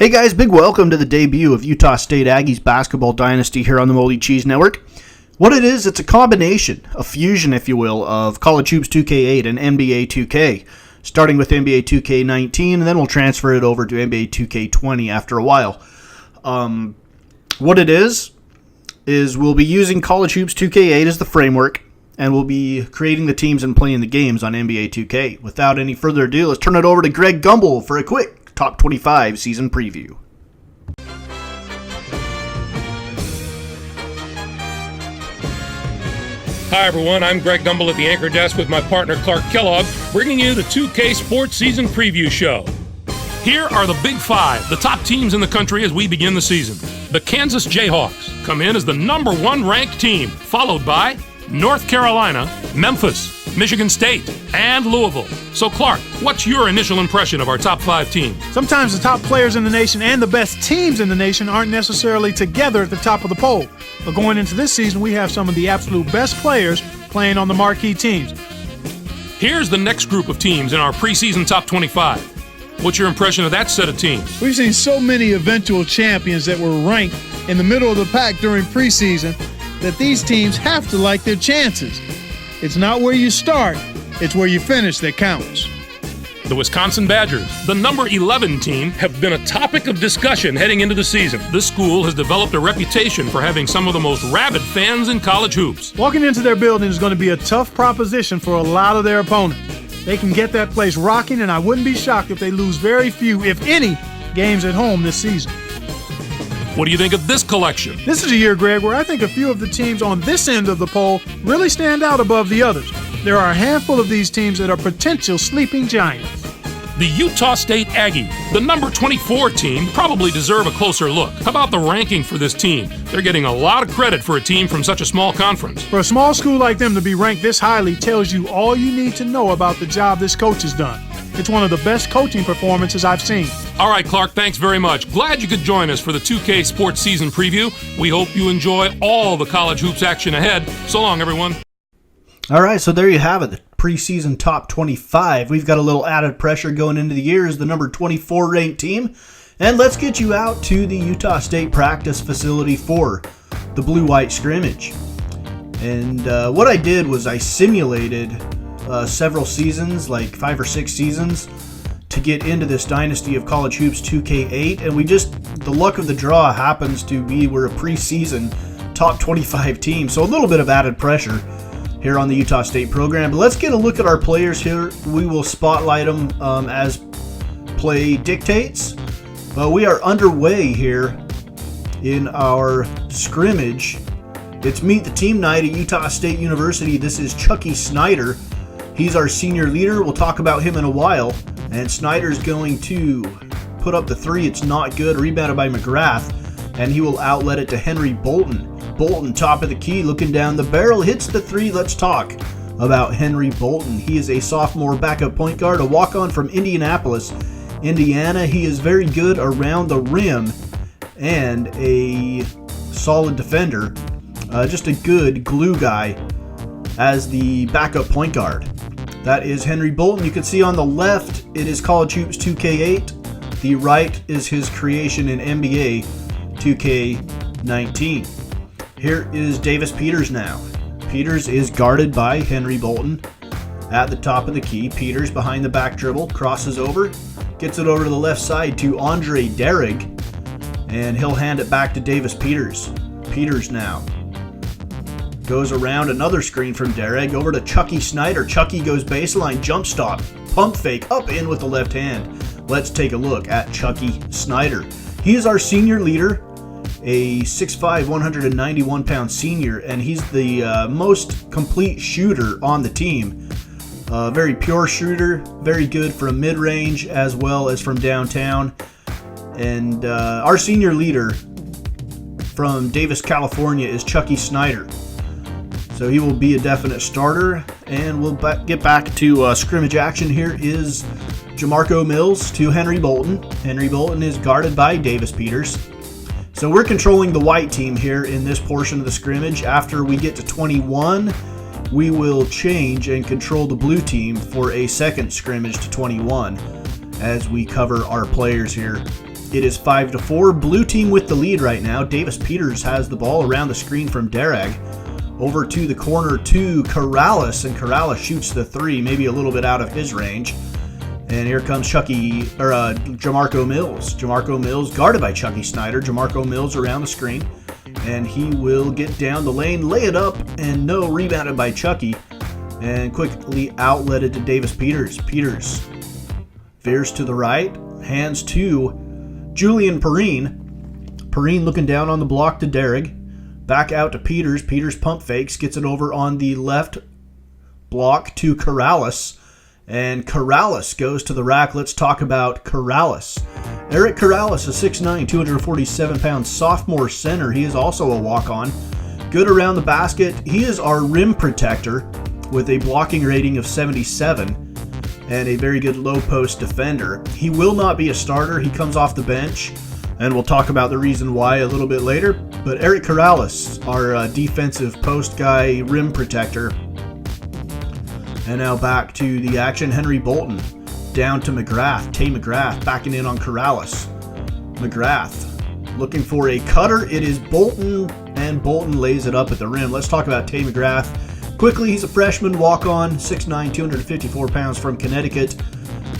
Hey guys, big welcome to the debut of Utah State Aggies Basketball Dynasty here on the Moldy Cheese Network. What it is, it's a combination, a fusion, if you will, of College Hoops 2K8 and NBA 2K, starting with NBA 2K19, and then we'll transfer it over to NBA 2K20 after a while. What it is we'll be using College Hoops 2K8 as the framework, and we'll be creating the teams and playing the games on NBA 2K. Without any further ado, let's turn it over to Greg Gumbel for a quick Top 25 season preview. Hi everyone, I'm Greg Gumbel at the Anchor Desk with my partner Clark Kellogg, bringing you the 2K Sports Season Preview Show. Here are the Big Five, the top teams in the country as we begin the season. The Kansas Jayhawks come in as the number one ranked team, followed by North Carolina, Memphis, Michigan State, and Louisville. So Clark, what's your initial impression of our top five teams? Sometimes the top players in the nation and the best teams in the nation aren't necessarily together at the top of the poll. But going into this season, we have some of the absolute best players playing on the marquee teams. Here's the next group of teams in our preseason top 25. What's your impression of that set of teams? We've seen so many eventual champions that were ranked in the middle of the pack during preseason that these teams have to like their chances. It's not where you start, it's where you finish that counts. The Wisconsin Badgers, the number 11 team, have been a topic of discussion heading into the season. This school has developed a reputation for having some of the most rabid fans in college hoops. Walking into their building is going to be a tough proposition for a lot of their opponents. They can get that place rocking, and I wouldn't be shocked if they lose very few, if any, games at home this season. What do you think of this collection? This is a year, Greg, where I think a few of the teams on this end of the poll really stand out above the others. There are a handful of these teams that are potential sleeping giants. The Utah State Aggies, the number 24 team, probably deserve a closer look. How about the ranking for this team? They're getting a lot of credit for a team from such a small conference. For a small school like them to be ranked this highly tells you all you need to know about the job this coach has done. It's one of the best coaching performances I've seen. All right, Clark, thanks very much. Glad you could join us for the 2K Sports Season Preview. We hope you enjoy all the college hoops action ahead. So long, everyone. All right, so there you have it, the preseason top 25. We've got a little added pressure going into the year as the number 24 ranked team. And let's get you out to the Utah State practice facility for the blue-white scrimmage. And what I did was I simulated several seasons, like 5 or 6 seasons, to get into this Dynasty of College Hoops 2K8, and the luck of the draw happens to be we're a preseason top 25 team, so a little bit of added pressure here on the Utah State program. But let's get a look at our players here. We will spotlight them as play dictates. But we are underway here in our scrimmage. It's Meet the Team night at Utah State University. This is Chucky Snyder. He's our senior leader. We'll talk about him in a while. And Snyder's going to put up the three. It's not good. Rebounded by McGrath. And he will outlet it to Henry Bolton. Bolton, top of the key, looking down the barrel, hits the three. Let's talk about Henry Bolton. He is a sophomore backup point guard, a walk-on from Indianapolis, Indiana. He is very good around the rim and a solid defender. Just a good glue guy as the backup point guard. That is Henry Bolton. You can see on the left, it is College Hoops 2K8. The right is his creation in NBA 2K19. Here is Davis Peters now. Peters is guarded by Henry Bolton at the top of the key. Peters behind the back dribble, crosses over, gets it over to the left side to Andre Derrig, and he'll hand it back to Davis Peters. Peters now goes around another screen from Derrig over to Chucky Snyder. Chucky goes baseline, jump stop, pump fake, up in with the left hand. Let's take a look at Chucky Snyder. He is our senior leader, a 6'5", 191-pound senior, and he's the most complete shooter on the team. Very pure shooter, very good from mid-range as well as from downtown. And our senior leader from Davis, California is Chucky Snyder. So he will be a definite starter, and we'll get back to scrimmage action. Here is Jamarco Mills to Henry Bolton. Henry Bolton is guarded by Davis Peters. So we're controlling the white team here in this portion of the scrimmage. After we get to 21, we will change and control the blue team for a second scrimmage to 21 as we cover our players here It is 5-4. Blue team with the lead right now. Davis Peters has the ball around the screen from Dereg. Over to the corner to Corrales, and Corrales shoots the three, maybe a little bit out of his range. And here comes Jamarco Mills. Jamarco Mills guarded by Chucky Snyder. Jamarco Mills around the screen, and he will get down the lane, lay it up, and no, rebounded by Chucky. And quickly outletted to Davis Peters. Peters veers to the right, hands to Julian Perrine. Perrine looking down on the block to Dereg. Back out to Peters. Peters pump fakes, gets it over on the left block to Corrales. And Corrales goes to the rack. Let's talk about Corrales. Eric Corrales, a 6'9", 247-pound sophomore center. He is also a walk-on. Good around the basket. He is our rim protector with a blocking rating of 77 and a very good low post defender. He will not be a starter. He comes off the bench, and we'll talk about the reason why a little bit later. But Eric Corrales, our defensive post guy, rim protector. And now back to the action. Henry Bolton down to McGrath. Tay McGrath backing in on Corrales. McGrath looking for a cutter. It is Bolton, and Bolton lays it up at the rim. Let's talk about Tay McGrath quickly. He's a freshman walk-on, 6'9", 254 pounds from Connecticut.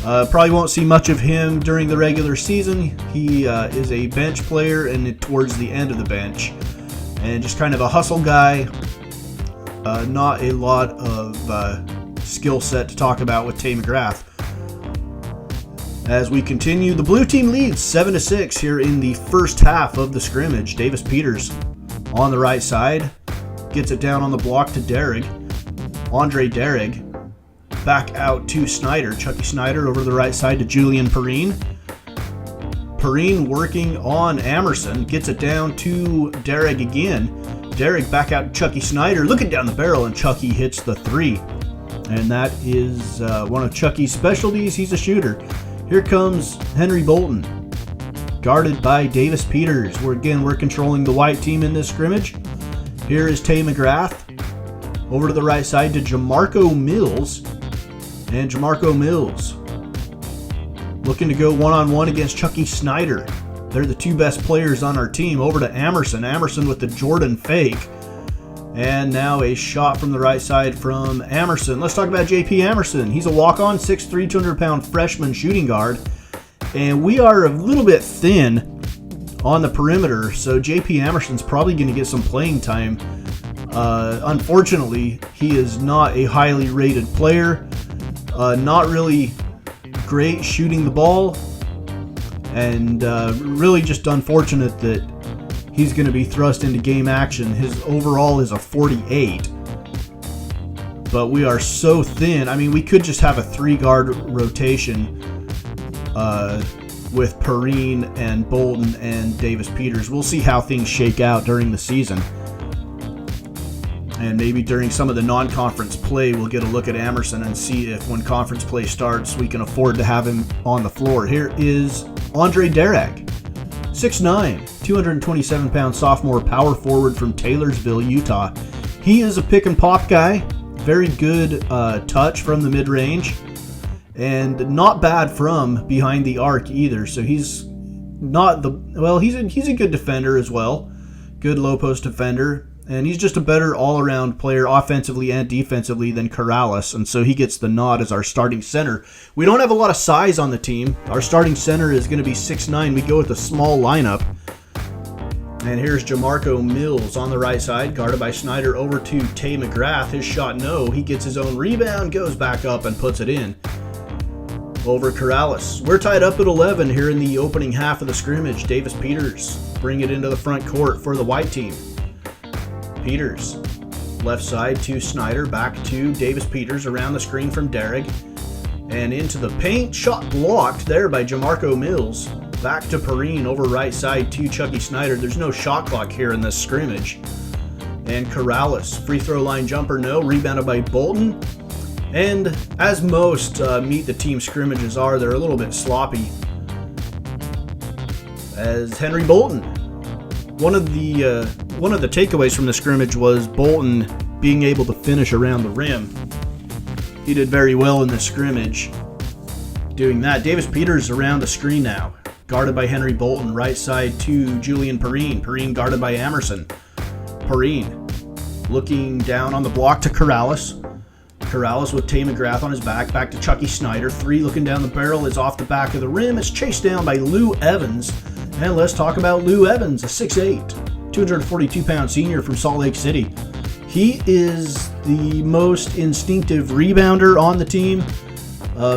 Probably won't see much of him during the regular season. He is a bench player and towards the end of the bench. And just kind of a hustle guy. Not a lot of skill set to talk about with Tay McGrath. As we continue, the blue team leads 7-6 here in the first half of the scrimmage. Davis Peters on the right side. Gets it down on the block to Dereg. Andre Dereg back out to Snyder. Chucky Snyder over the right side to Julian Perrine. Perrine working on Amerson. Gets it down to Dereg again. Dereg back out to Chucky Snyder. Looking down the barrel, and Chucky hits the three. And that is one of Chucky's specialties. He's a shooter. Here comes Henry Bolton, guarded by Davis Peters. We're controlling the white team in this scrimmage. Here is Tay McGrath. Over to the right side to Jamarco Mills. And Jamarco Mills looking to go one-on-one against Chucky Snyder. They're the two best players on our team. Over to Amerson. Amerson with the Jordan fake. And now a shot from the right side from Amerson. Let's talk about JP Amerson. He's a walk-on, 6'3", 200-pound freshman shooting guard. And we are a little bit thin on the perimeter, so JP Amerson's probably going to get some playing time. Unfortunately, he is not a highly rated player. Not really great shooting the ball. And really just unfortunate that he's going to be thrust into game action. His overall is a 48. But we are so thin. I mean, we could just have a 3-guard rotation with Perrine and Bolton and Davis Peters. We'll see how things shake out during the season. And maybe during some of the non-conference play, we'll get a look at Amerson and see if when conference play starts, we can afford to have him on the floor. Here is Andre Dereg, 6'9", 227-pound sophomore power forward from Taylorsville, Utah. He is a pick-and-pop guy. Very good touch from the mid-range. And not bad from behind the arc either. So he's not he's a good defender as well. Good low-post defender. And he's just a better all-around player offensively and defensively than Corrales. And so he gets the nod as our starting center. We don't have a lot of size on the team. Our starting center is going to be 6'9". We go with a small lineup. And here's Jamarco Mills on the right side, guarded by Snyder. Over to Tay McGrath. His shot, no. He gets his own rebound, goes back up, and puts it in. Over Corrales. We're tied up at 11 here in the opening half of the scrimmage. Davis Peters bring it into the front court for the white team. Peters, left side to Snyder, back to Davis Peters, around the screen from Dereg, and into the paint. Shot blocked there by Jamarco Mills. Back to Perrine, over right side to Chucky Snyder. There's no shot clock here in this scrimmage. And Corrales, free throw line jumper, no. Rebounded by Bolton. And as most meet the team scrimmages are, they're a little bit sloppy. As Henry Bolton. One of the takeaways from the scrimmage was Bolton being able to finish around the rim. He did very well in the scrimmage doing that. Davis Peters around the screen now. guarded by Henry Bolton. Right side to Julian Perrine. Perrine guarded by Emerson. Perrine looking down on the block to Corrales. Corrales with Tay McGrath on his back to Chucky Snyder. 3 looking down the barrel is off the back of the rim. It's chased down by Lou Evans. And let's talk about Lou Evans, a 6'8", 242-pound senior from Salt Lake City. He is the most instinctive rebounder on the team.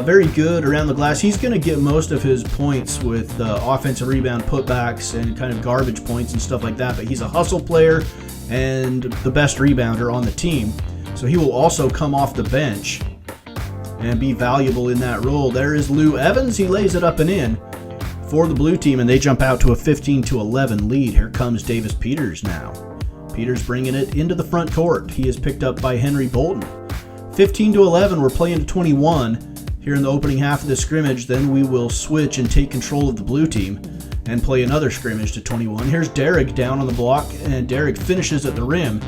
Very good around the glass. He's going to get most of his points with offensive rebound putbacks and kind of garbage points and stuff like that. But he's a hustle player and the best rebounder on the team. So he will also come off the bench and be valuable in that role. There is Lou Evans. He lays it up and in for the blue team, and they jump out to a 15-11 lead. Here comes Davis Peters now. Peters bringing it into the front court. He is picked up by Henry Bolton. 15-11, we're playing to 21 here in the opening half of the scrimmage. Then we will switch and take control of the blue team and play another scrimmage to 21. Here's Derrick down on the block, and Derrick finishes at the rim.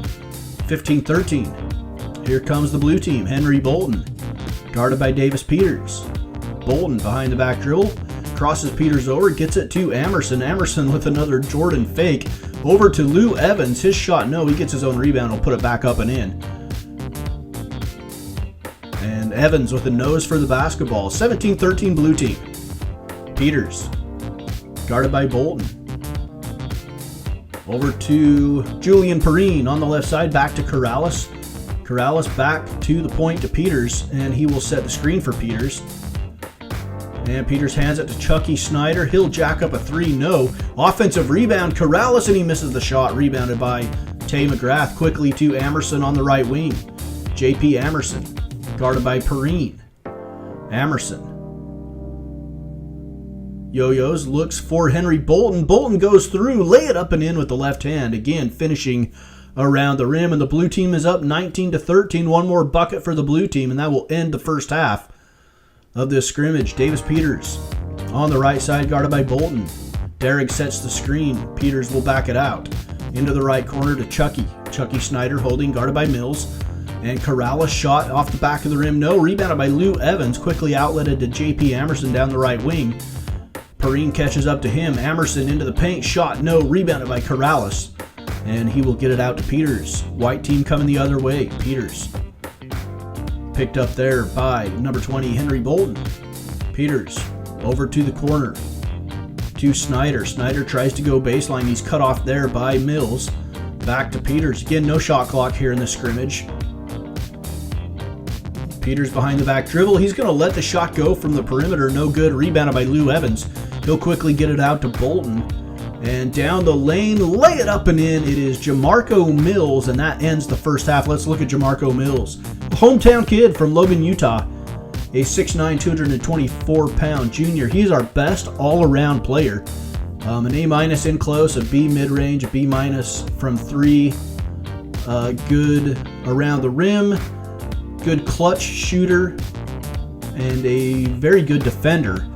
15-13. Here comes the blue team. Henry Bolton, guarded by Davis Peters. Bolton behind the back dribble. Crosses Peters over, gets it to Emerson. Emerson with another Jordan fake. Over to Lou Evans. His shot, no, he gets his own rebound. He'll put it back up and in. And Evans with a nose for the basketball. 17-13 blue team. Peters, guarded by Bolton. Over to Julian Perrine on the left side. Back to Corrales. Corrales back to the point to Peters, and he will set the screen for Peters. And Peters hands it to Chucky Snyder. He'll jack up a 3. No. Offensive rebound. Corrales, and he misses the shot. Rebounded by Tay McGrath. Quickly to Emerson on the right wing. J.P. Emerson, guarded by Perrine. Emerson. Yo-Yos looks for Henry Bolton. Bolton goes through. Lay it up and in with the left hand. Again, finishing around the rim. And the blue team is up 19-13. One more bucket for the blue team, and that will end the first half of this scrimmage. Davis Peters on the right side, guarded by Bolton. Derrick sets the screen. Peters will back it out. Into the right corner to Chucky. Chucky Snyder holding, guarded by Mills. And Corrales shot off the back of the rim. No. Rebounded by Lou Evans. Quickly outletted to J.P. Emerson down the right wing. Perrine catches up to him. Emerson into the paint. Shot, no. Rebounded by Corrales. And he will get it out to Peters. White team coming the other way. Peters picked up there by number 20, Henry Bolton. Peters over to the corner to Snyder. Snyder tries to go baseline. He's cut off there by Mills. Back to Peters. Again, no shot clock here in the scrimmage. Peters behind the back dribble. He's going to let the shot go from the perimeter. No good. Rebounded by Lou Evans. He'll quickly get it out to Bolton. And down the lane, lay it up and in. It is Jamarco Mills, and that ends the first half. Let's look at Jamarco Mills. A hometown kid from Logan, Utah. A 6'9", 224-pound junior. He's our best all-around player. An A- in close, a B mid-range, a B- from 3. Good around the rim. Good clutch shooter. And a very good defender.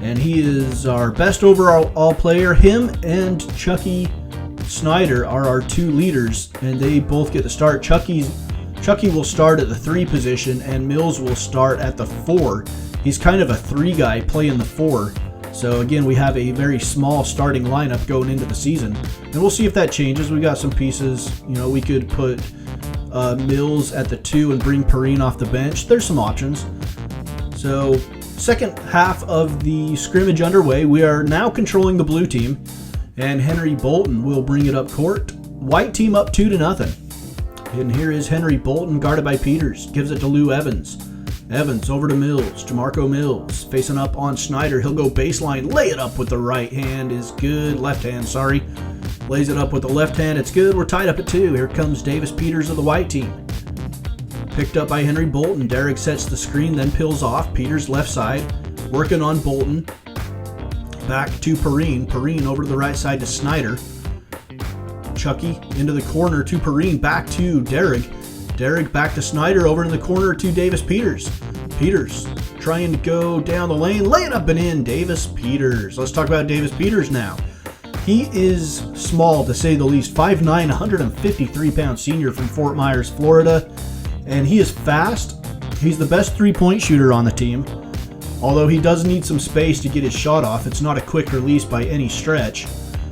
And he is our best overall player. Him and Chucky Snyder are our 2 leaders, and they both get the start. Chucky will start at the 3 position, and Mills will start at the 4. He's kind of a 3 guy playing the 4. So again, we have a very small starting lineup going into the season, and we'll see if that changes. We got some pieces. You know, we could put Mills at the 2 and bring Perrine off the bench. There's some options. So second half of the scrimmage underway. We are now controlling the blue team, and Henry Bolton will bring it up court. White team up 2-0. And here is Henry Bolton, guarded by Peters. Gives it to Lou Evans. Evans over to Mills. Jamarco Mills facing up on Snyder. He'll go baseline. Lay it up with the right hand is good. Left hand, sorry. Lays it up with the left hand. It's good. We're tied up at 2. Here comes Davis Peters of the white team. Picked up by Henry Bolton. Derrick sets the screen, then peels off. Peters left side. Working on Bolton. Back to Perrine. Perrine over to the right side to Snyder. Chucky into the corner to Perrine. Back to Derrick. Derrick back to Snyder. Over in the corner to Davis Peters. Peters trying to go down the lane. Lay it up and in. Davis Peters. Let's talk about Davis Peters now. He is small, to say the least. 5'9", 153-pound senior from Fort Myers, Florida. And he is fast. He's the best three-point shooter on the team. Although he does need some space to get his shot off. It's not a quick release by any stretch.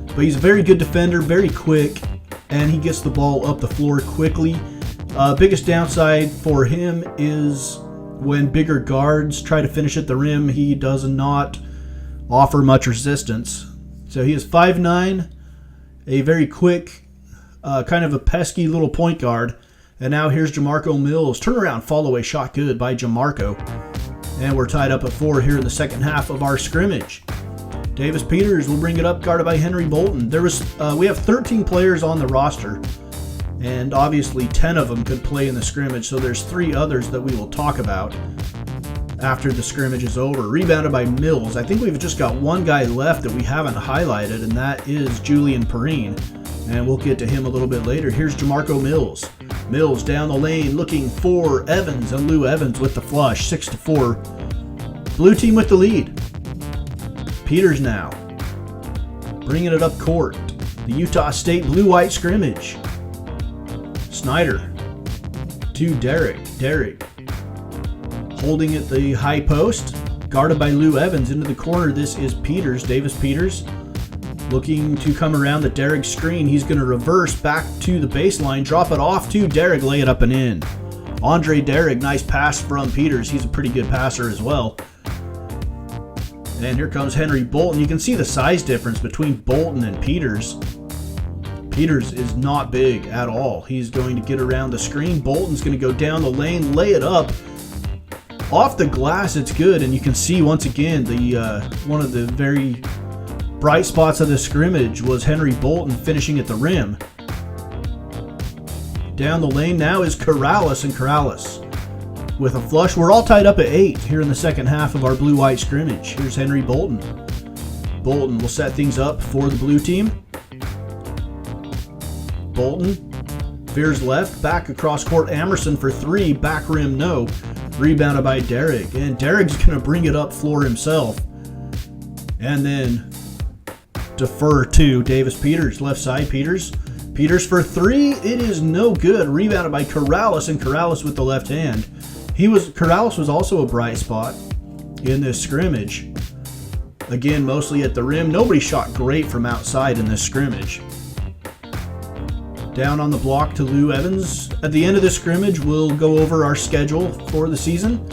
But he's a very good defender, very quick, and he gets the ball up the floor quickly. Biggest downside for him is when bigger guards try to finish at the rim, he does not offer much resistance. So he is 5'9", a very quick, kind of a pesky little point guard. And now here's Jamarco Mills. Turnaround follow-away shot good by Jamarco. And we're tied up at 4 here in the second half of our scrimmage. Davis Peters will bring it up, guarded by Henry Bolton. We have 13 players on the roster, and obviously 10 of them could play in the scrimmage, so there's 3 others that we will talk about after the scrimmage is over. Rebounded by Mills. I think we've just got one guy left that we haven't highlighted, and that is Julian Perrine, and we'll get to him a little bit later. Here's Jamarco Mills. Mills down the lane looking for Evans, and Lou Evans with the flush, 6-4. Blue team with the lead. Peters now, bringing it up court. The Utah State blue-white scrimmage. Snyder to Derek. Derek holding at the high post, guarded by Lou Evans into the corner. This is Peters, Davis Peters, looking to come around the Derek screen. He's going to reverse back to the baseline, drop it off to Derek, lay it up and in. Andre Derek, nice pass from Peters. He's a pretty good passer as well. And here comes Henry Bolton. You can see the size difference between Bolton and Peters. Peters is not big at all. He's going to get around the screen. Bolton's going to go down the lane, lay it up. Off the glass, it's good. And you can see once again, one of the very bright spots of the scrimmage was Henry Bolton finishing at the rim. Down the lane now is Corrales, and Corrales with a flush. We're all tied up at 8 here in the second half of our blue-white scrimmage. Here's Henry Bolton. Bolton will set things up for the blue team. Bolton veers left, back across court. Amerson for 3, back rim no. Rebounded by Derek, and Derek's going to bring it up floor himself. And then defer to Davis Peters, left side. Peters for 3, it is no good. Rebounded by Corrales, and Corrales with the left hand. Corrales was also a bright spot in this scrimmage. Again, mostly at the rim. Nobody shot great from outside in this scrimmage. Down on the block to Lou Evans. At the end of the scrimmage, we'll go over our schedule for the season.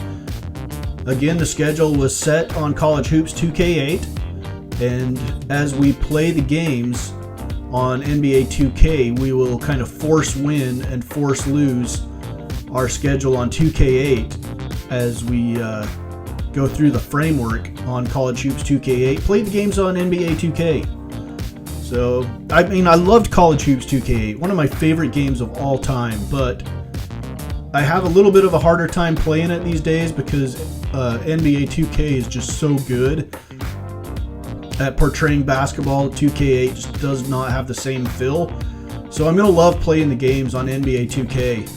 Again, the schedule was set on College Hoops 2K8. And as we play the games on NBA 2K, we will kind of force win and force lose our schedule on 2K8 as we go through the framework on College Hoops 2K8. Play the games on NBA 2K. So, I loved College Hoops 2K8, one of my favorite games of all time, but I have a little bit of a harder time playing it these days because NBA 2K is just so good at portraying basketball. 2K8 just does not have the same feel. So I'm going to love playing the games on NBA 2K.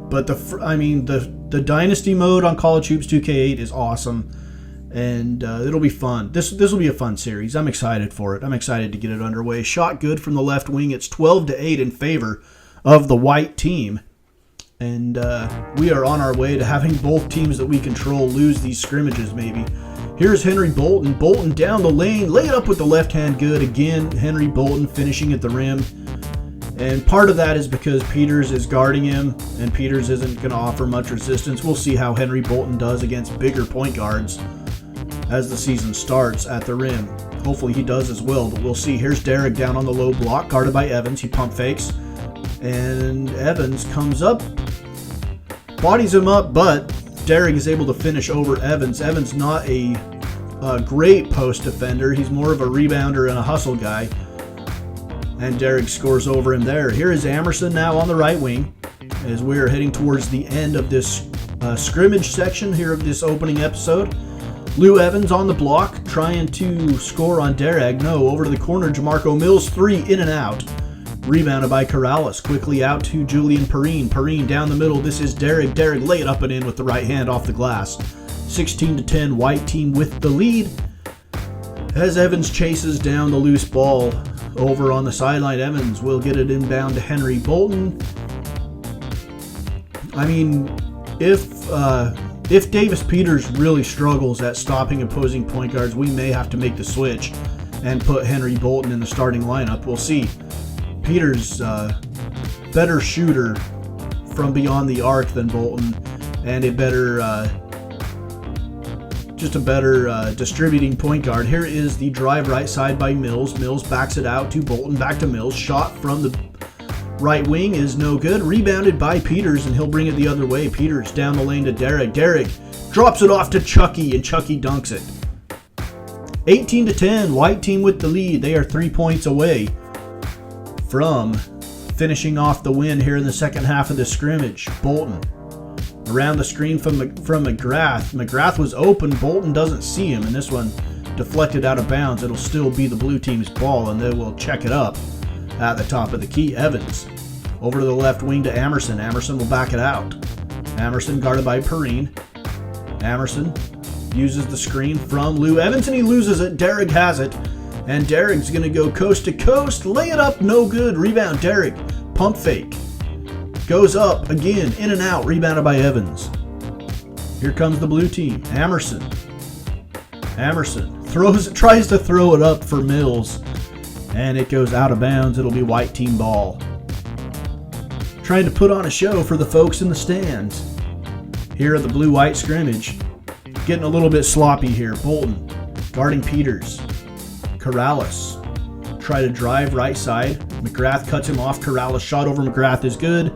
But the Dynasty mode on College Hoops 2K8 is awesome, and it'll be fun. This will be a fun series. I'm excited for it. I'm excited to get it underway. Shot good from the left wing. It's 12-8 in favor of the white team, and we are on our way to having both teams that we control lose these scrimmages maybe. Here's Henry Bolton. Bolton down the lane, lay it up with the left hand good. Again, Henry Bolton finishing at the rim. And part of that is because Peters is guarding him, and Peters isn't going to offer much resistance. We'll see how Henry Bolton does against bigger point guards as the season starts at the rim. Hopefully he does as well, but we'll see. Here's Derek down on the low block, guarded by Evans. He pump fakes, and Evans comes up, bodies him up, but Derek is able to finish over Evans. Evans not a great post defender. He's more of a rebounder and a hustle guy. And Derek scores over him there. Here is Amerson now on the right wing as we're heading towards the end of this scrimmage section here of this opening episode. Lou Evans on the block trying to score on Derek. No, over to the corner. Jamarco Mills, 3 in and out. Rebounded by Corrales. Quickly out to Julian Perrine. Perrine down the middle. This is Derek. Derek lay it up and in with the right hand off the glass. 16-10, white team with the lead. As Evans chases down the loose ball over on the sideline, Evans will get it inbound to Henry Bolton. I mean, if If Davis Peters really struggles at stopping opposing point guards, we may have to make the switch and put Henry Bolton in the starting lineup. We'll see. Peters, better shooter from beyond the arc than Bolton, and a better distributing point guard. Here is the drive right side by Mills. Mills backs it out to Bolton, back to Mills. Shot from the right wing is no good. Rebounded by Peters, and he'll bring it the other way. Peters down the lane to Derrick. Derrick drops it off to Chucky, and Chucky dunks it. 18-10, white team with the lead. They are 3 points away from finishing off the win here in the second half of the scrimmage. Bolton around the screen from McGrath. McGrath was open. Bolton doesn't see him, and this one deflected out of bounds. It'll still be the blue team's ball, and they will check it up at the top of the key. Evans over to the left wing to Amerson. Amerson will back it out. Amerson guarded by Perrine. Amerson uses the screen from Lou Evans, and he loses it. Derrick has it, and Derrick's going to go coast to coast. Lay it up, no good. Rebound, Derrick. Pump fake. Goes up again, in and out. Rebounded by Evans. Here comes the blue team. Amerson tries to throw it up for Mills, and it goes out of bounds. It'll be white team ball. Trying to put on a show for the folks in the stands here at the blue-white scrimmage. Getting a little bit sloppy here. Bolton guarding Peters. Corrales try to drive right side. McGrath cuts him off. Corrales shot over McGrath is good.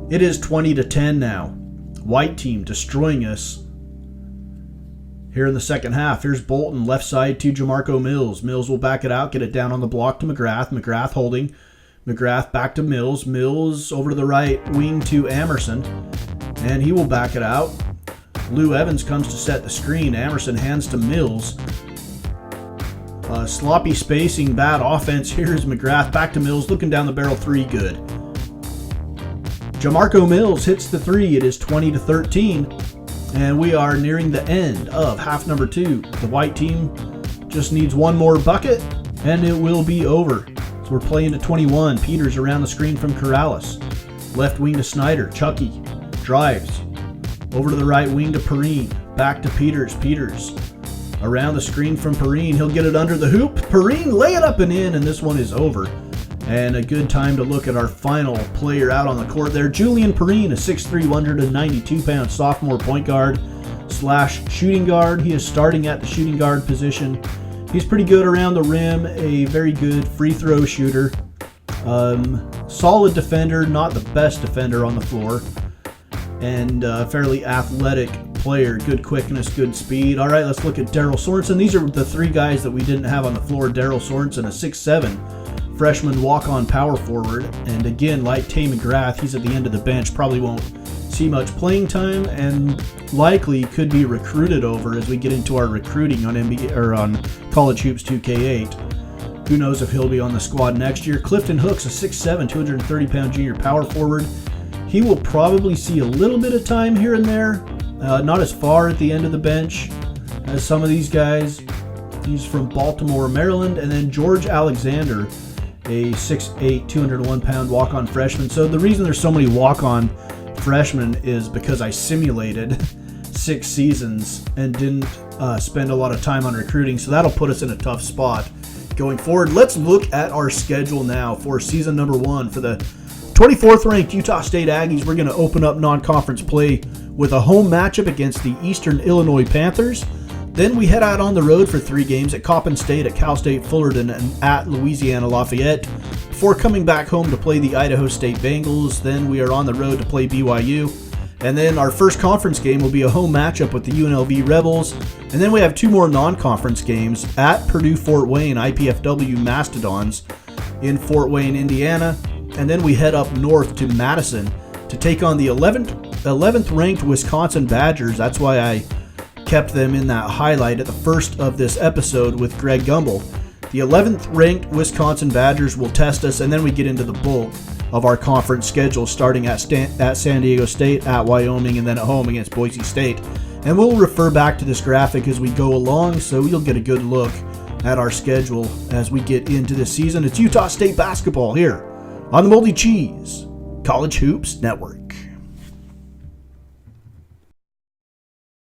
It is 20-10 now. White team destroying us here in the second half. Here's Bolton left side to Jamarco Mills. Mills will back it out, get it down on the block to McGrath. McGrath holding. McGrath back to Mills. Mills over to the right wing to Amerson, and he will back it out. Lou Evans comes to set the screen. Amerson hands to Mills. Sloppy spacing, bad offense. Here's McGrath back to Mills, looking down the barrel, three, good. Jamarco Mills hits the three. It is 20-13, and we are nearing the end of half number 2. The white team just needs one more bucket, and it will be over. So we're playing to 21. Peters around the screen from Corrales. Left wing to Snyder. Chucky drives over to the right wing to Perrine. Back to Peters. Peters around the screen from Perrine. He'll get it under the hoop. Perrine lay it up and in, and this one is over. And a good time to look at our final player out on the court there. Julian Perrine, a 6'3", 192-pound sophomore point guard / shooting guard. He is starting at the shooting guard position. He's pretty good around the rim, a very good free throw shooter. Solid defender, not the best defender on the floor. And fairly athletic player, good quickness, good speed. All right, let's look at Daryl Sorensen. These are the three guys that we didn't have on the floor. Daryl Sorensen, a 6'7", freshman walk-on power forward. And again, like Tay McGrath, he's at the end of the bench. Probably won't see much playing time, and likely could be recruited over as we get into our recruiting on NBA or on College Hoops 2K8. Who knows if he'll be on the squad next year. Clifton Hooks, a 6'7", 230-pound junior power forward. He will probably see a little bit of time here and there. Not as far at the end of the bench as some of these guys. He's from Baltimore, Maryland. And then George Alexander, a 6'8", 201-pound walk-on freshman. So the reason there's so many walk-on freshmen is because I simulated 6 seasons and didn't spend a lot of time on recruiting. So that'll put us in a tough spot going forward. Let's look at our schedule now for season number 1 for the 24th ranked Utah State Aggies. We're going to open up non-conference play with a home matchup against the Eastern Illinois Panthers. Then we head out on the road for 3 games at Coppin State, at Cal State Fullerton, and at Louisiana Lafayette, before coming back home to play the Idaho State Bengals. Then we are on the road to play BYU. And then our first conference game will be a home matchup with the UNLV Rebels. And then we have 2 more non-conference games at Purdue Fort Wayne, IPFW Mastodons in Fort Wayne, Indiana. And then we head up north to Madison to take on the 11th ranked Wisconsin Badgers. That's why I kept them in that highlight at the first of this episode with Greg Gumbel. The 11th ranked Wisconsin Badgers will test us, and then we get into the bulk of our conference schedule, starting at San Diego State, at Wyoming, and then at home against Boise State. And we'll refer back to this graphic as we go along, so you'll get a good look at our schedule as we get into this season. It's Utah State basketball here on the Moldy Cheese College Hoops Network.